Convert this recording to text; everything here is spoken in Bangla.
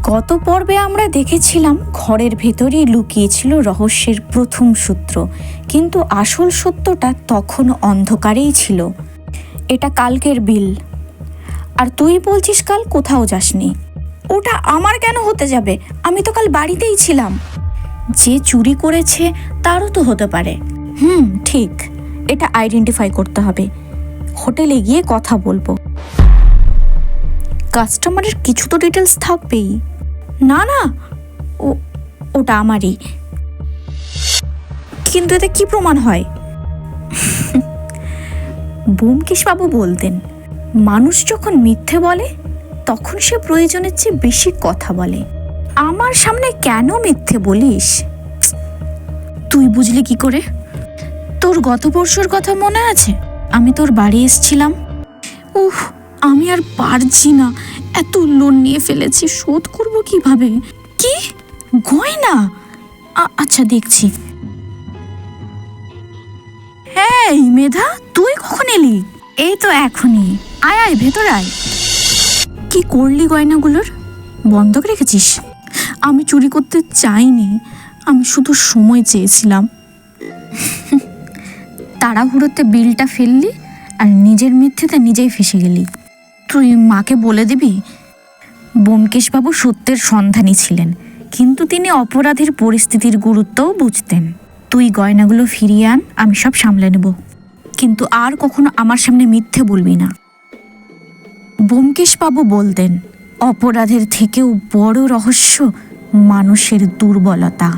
গত পর্বে আমরা দেখেছিলাম ঘরের ভেতরেই লুকিয়েছিল রহস্যের প্রথম সূত্র, কিন্তু আসল সত্যটা তখন অন্ধকারেই ছিল। এটা কালকের বিল, আর তুই বলছিস কাল কোথাও যাসনি। ওটা আমার কেন হতে যাবে? আমি তো কাল বাড়িতেই ছিলাম। যে চুরি করেছে তারও তো হতে পারে। ঠিক, এটা আইডেন্টিফাই করতে হবে। হোটেলে গিয়ে কথা বলবো। কাস্টমারের কিছু তো ডিটেলস থাকবেই। না, ওটা আমারই। কিন্তু এতে কি প্রমাণ হয়? ব্যোমকেশবাবু বলতেন, মানুষ যখন মিথ্যে বলে তখন সে প্রয়োজনের চেয়ে বেশি কথা বলে। আমার সামনে কেন মিথ্যে বলিস? তুই বুঝলি কি করে? তোর গত পরশুর কথা মনে আছে? আমি তোর বাড়ি এসেছিলাম। আমি আর পারছি না, এত লোন নিয়ে ফেলেছি, শোধ করব কিভাবে? কি গয়না? আচ্ছা দেখছি। এই মেধা, তুই কখন এলি? এই তো এখনই। আয় ভেতর আয়। কি করলি গয়নাগুলোর? বন্ধক রেখেছিস? আমি চুরি করতে চাইনি, আমি শুধু সময় চেয়েছিলাম। তাড়াহুড়োতে বিলটা ফেললি আর নিজের মিথ্যেতে নিজেই ফেসে গেলি। তুই মাকে বলে দিবি। ব্যোমকেশবাবু সত্যের সন্ধানী ছিলেন, কিন্তু তিনি অপরাধের পরিস্থিতির গুরুত্বও বুঝতেন। তুই গয়নাগুলো ফিরিয়ে আন, আমি সব সামলে নেব, কিন্তু আর কখনো আমার সামনে মিথ্যে বলবি না। ব্যোমকেশবাবু বলতেন, অপরাধের থেকেও বড় রহস্য মানুষের দুর্বলতা।